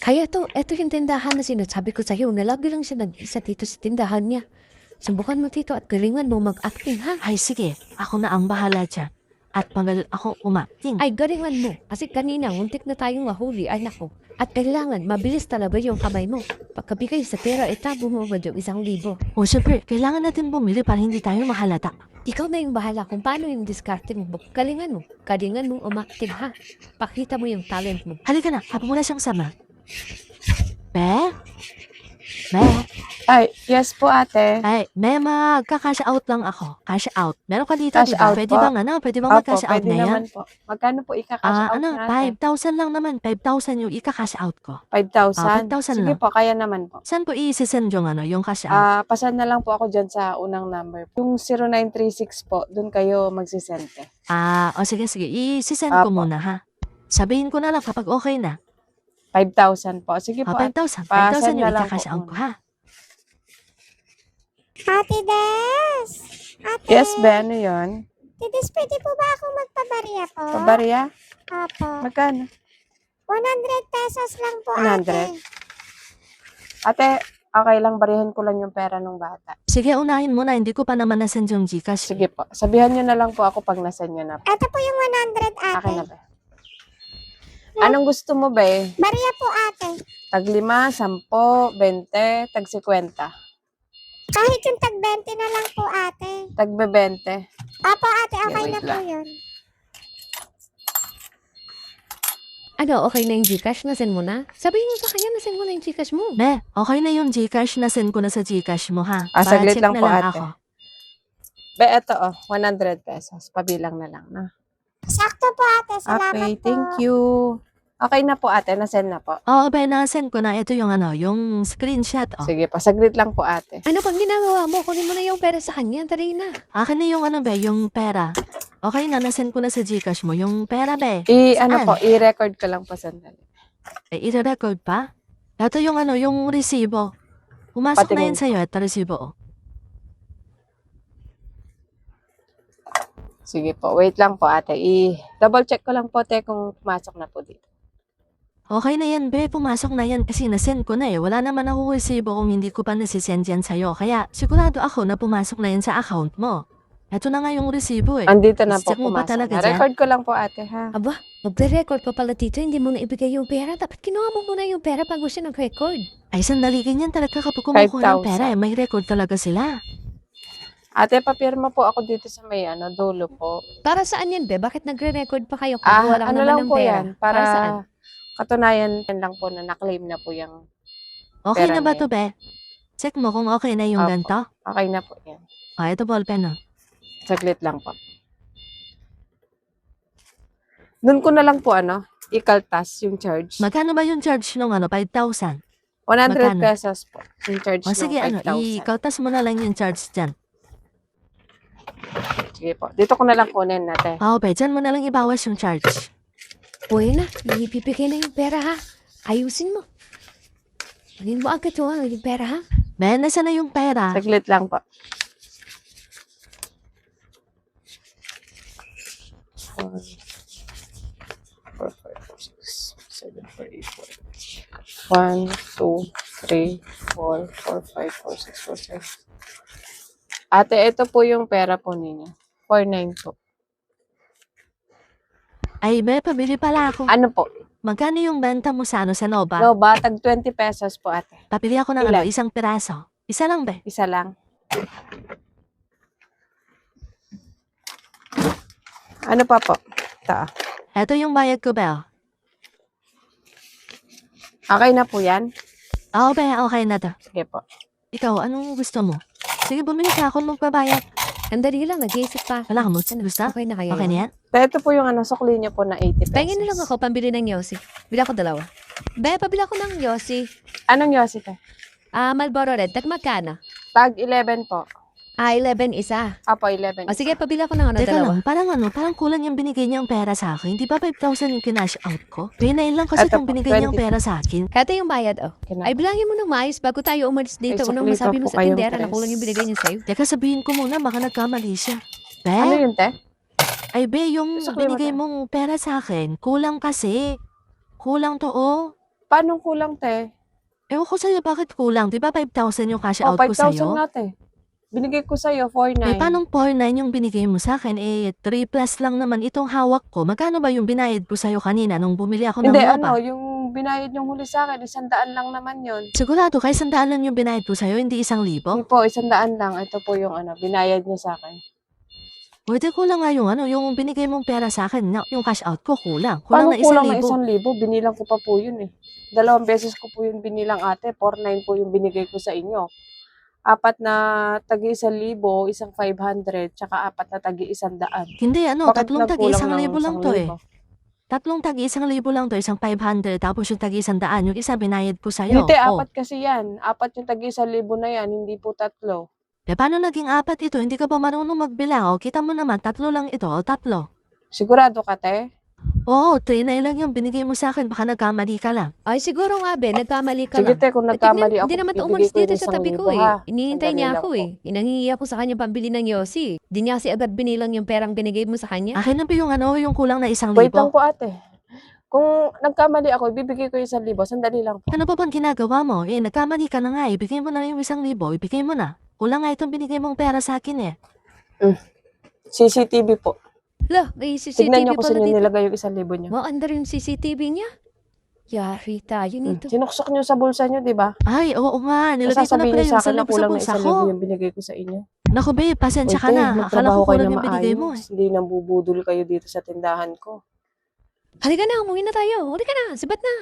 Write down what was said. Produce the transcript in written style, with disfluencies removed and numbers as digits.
Kaya eto yung tindahan na sinasabi ko sa'yo na lagi lang siya nag-isa dito sa tindahan niya. Subukan mo dito at galingan mo mag-acting, ha? Ay sige, ako na ang bahala dyan. At magaling ako umakting. Ay, galingan mo. Kasi kanina, muntik na tayong mahuli. Ay, nako. At kailangan, mabilis talaga yung kamay mo. Pagkabigay sa pera, itabo mo ba yung 1,000? O syempre, kailangan natin bumili para hindi tayo mahalata. Ikaw na yung bahala kung paano yung diskarte mo. Galingan mo. Galingan mo umakting, ha? Pakita mo yung talent mo. Halika na, habang wala siyang sama. Be? Be? Ay, yes po ate. Ay, be, magka-cash out lang ako. Cash out. Meron ka dito, Cash diba? out Pwede po. bang Pwede bang Opo, mag-cash out pwede ngayon? naman po. Magkano po ika-cash out natin? 5,000 lang naman. 5,000 yung ika-cash out ko. 5,000? 5,000 Sige lang. po, kaya naman po. Saan ko i-send yung cash out? Pasend na lang po ako dyan sa unang number. Yung 0936 po, dun kayo magsisente. Sige. I-send ko Apo. muna, ha? Sabihin ko na lang kapag okay na. 5,000 po. Sige po. 5,000. 5,000 Pa-send yung na lang ika-cash po out ko, muna. ha? Ate Des! Ate! Yes, be, ano yun? Ate Des, pwede po ba ako magpabarya po? Pabarya? Opo. Magkano? 100 pesos lang po, 100? ate. Ate, okay lang, barihin ko lang yung pera ng bata. Sige, unahin mo na. Hindi ko pa naman nasend yung Gcash. Sige po. Sabihan nyo na lang po ako pag nasend nyo na po. Ito po yung 100, ate. Akin na ba? Anong gusto mo, be? Barya po, ate. Tag 5, 10, 20, tag 50. Kahit yung tag 20 na lang po, ate. Tag 20. Opo, ate, okay wait na po lang. yun. Ano, okay na yung Gcash? Nasend mo na? Sabihin mo sa kanya, nasend mo na yung Gcash mo. Be, okay na yung Gcash. Nasend ko na sa Gcash mo, ha? Saglit check lang na po, lang ate. ako. Be, eto 100 pesos. Pabilang na lang na. Sakto po, ate. Salamat Okay, po. thank you. Okay na po, ate. Nasend na po. Oo, be, nasend ko na. Ito yung screenshot, oh. Sige po, saglit lang po, ate. Ano pang ginagawa mo? Kunin mo na yung pera sa kanya. Tari na. Akin na yung be, yung pera. Okay na, nasend ko na sa Gcash mo. Yung pera, be. Ano Saan? po, i-record ko lang po sandali. I-record pa? Ito yung yung resibo. Pumasok na Patingin yun sa'yo. Ito resibo, oh. Sige po, wait lang po, ate. I-double check ko lang po, te, kung pumasok na po dito. Okay na yan, be. Pumasok na yan kasi nasend ko na eh. Wala naman ako resibo kung hindi ko pa nasisend yan sa'yo. Kaya sigurado ako na pumasok na yan sa account mo. Ito na nga yung resibo eh. Andito na po, Check mo ba pumasok talaga na. dyan? Record ko lang po, ate, ha? Aba, magre-record pa pala dito. Hindi mo na ibigay yung pera. Dapat kinuha mo muna yung pera bago siya nag-record. Ay, sandali ganyan talaga kapag kumukuha ng 5,000. pera eh. May record talaga sila. Ate, papirma po ako dito sa may dulo po. Para saan yan, be? Bakit nagre-record pa kayo kung wala Ano naman lang ng po pera? yan, para saan? katunayan yan lang po na na-claim na po yung Okay Pera na ba na to, be? Check mo kung okay na yung Opo. ganito. okay na po yan. Ito ballpen, oh. Saglit lang po. Doon ko na lang po ikaltas yung charge. Magkano ba yung charge nung 5,000? 100 magkano? pesos po yung charge O ng sige, 5,000. ikaltas mo na lang yung charge dyan. Sige po. Dito ko na lang kunin natin. Be, dyan mo na lang ibawas yung charge. Uy na, ibibigay na yung pera, ha? Ayusin mo. Magin mo agad yung pera, ha? Be, nasa na yung pera? Saglit lang po. 4, 5, 6, 7, 8, 1, 2, 3, 4, 4, 5, 4, 6, 4, 6. Ate, ito po yung pera po ninyo. 4,900 po. Ay, be, pabili pala ako. Ano po? Magkano yung benta mo sa sa Nova? No, tag 20 pesos po, ate. Papili ako ng Ilan? isang piraso. Isa lang, be. Isa lang. Ano pa po? Ito. Ito yung bayad ko, be. Okay na po yan? Oo, be, okay na to. Sige po. Ikaw, anong gusto mo? Sige, bumili ka ako magbabayad. Andali lang, nag-iisip pa. Wala kang gusto? Okay na kaya Okay na yan? Ito po yung sukli niyo po na 80 pesos. Pahingin na lang ako pambili ng Yossi. Bili ako 2. Be, pabili ako ng Yossi. Anong Yossi te? Marlboro Red. Tag magkano? Tag 11 po. 11 isa. Apo, 11. O sige, pabili ako ng Teka 2. lang, parang kulang yung binigay niyang pera sa akin. Di ba 5,000 yung kinash out ko? 3,900 lang kasi Ito itong po, binigay niyang 20. pera sa akin. Ito yung bayad, oh. Kina- Ay, bilangin mo ng maayos bago tayo umalis dito. Ay, Unang sukli masabi pa mo po sa kayong tindera na tres. kulang yung binigay niya sa'yo. Teka, sabihin ko muna, baka nagkamali siya. Be, Ano yun, te? ay be, yung Sukli mo, binigay te. mong pera sa akin, kulang kasi. Kulang to, oh. Paano kulang, te? Ewan ko sa'yo, bakit kulang? Di ba 5,000 yung cash O, out ko 5,000 sa'yo? nga, te. Binigay ko sa'yo, Eh, 4,900. paano 4,900 yung binigay mo sa akin? Eh, 3 plus lang naman itong hawak ko. Magkano ba yung binayad ko sa'yo kanina nung bumili ako ng Hindi, MOBA? yung binayad yung huli sa akin, 100 lang naman yun. Sigurado ka, 100 lang yung binayad ko sa'yo, hindi 1,000? Hindi po, 100 lang. Ito po yung binayad niyo sa akin. Pwede kulang nga yung binigay mong pera sa akin, yung cash out ko kulang. Kulang Paano na kulang na 1,000. 1,000? Binilang ko pa po yun eh. 2 beses ko po yung binilang, ate. 4,900 po yung binigay ko sa inyo. 4 na tagi 1,000, isang 500, tsaka 4 na tagi 100. Hindi, Bakit tatlong tagi nagkulang ng 1,000 lang to eh. 1,000? Tatlong tagi 1,000 lang to, isang 500, tapos yung tagi 100, yung isa binayad ko sa'yo. Hindi, Oh. 4 kasi yan. 4 yung tagi 1,000 na yan, hindi po 3. Eh, paano naging 4 ito? Hindi ka ba marunong magbilang? O, kita mo naman, 3 lang ito, o 3. Sigurado ka, te? Oo, 3,900 lang yung binigay mo sa akin, baka nagkamali ka lang. Ay, siguro nga, be, nagkamali ka Sige, lang. te, kung nagkamali ako, Hindi naman ibigay umalis ko dito yung sa tabi ko 1,000, eh. ha? Inihintay Sandali niya lang ako po. eh. Inangingi ako sa kanya pambili ng Yossi. Di niya kasi agad binilang yung perang binigay mo sa kanya. Akin na ba yung kulang na 1,000? Wait lang po, ate. Kung nagkamali ako, ibibigay ko yung 1,000. Sandali lang po. Ano pa bang ginagawa mo? Eh, nagkamali ka na nga, ibigay mo na yung 1,000, ibigay mo na. Kulang nga itong binigay mong pera sa akin eh. CCTV po. Lah, may Tignan niyo CCTV kung pala saan niyo dito. nilagay yung 1,000 niyo. Maandar yung CCTV niya. Yari tayo nito. Sinuksok niyo sa bulsa niyo, di ba? Ay, oo nga, nilagay ko na Sasabihin pala niyo yung sa akin na 1,000 sa kulang na bulsa 1,000 ko. yung binigay ko sa inyo. Naku babe, pasensya ka Te, na. Akala magtrabaho ko kayo kulang na yung binigay mo eh. maayos. Hindi nambubudol kayo dito sa tindahan ko. Halika na, umuwi na tayo. Halika na, sibat na.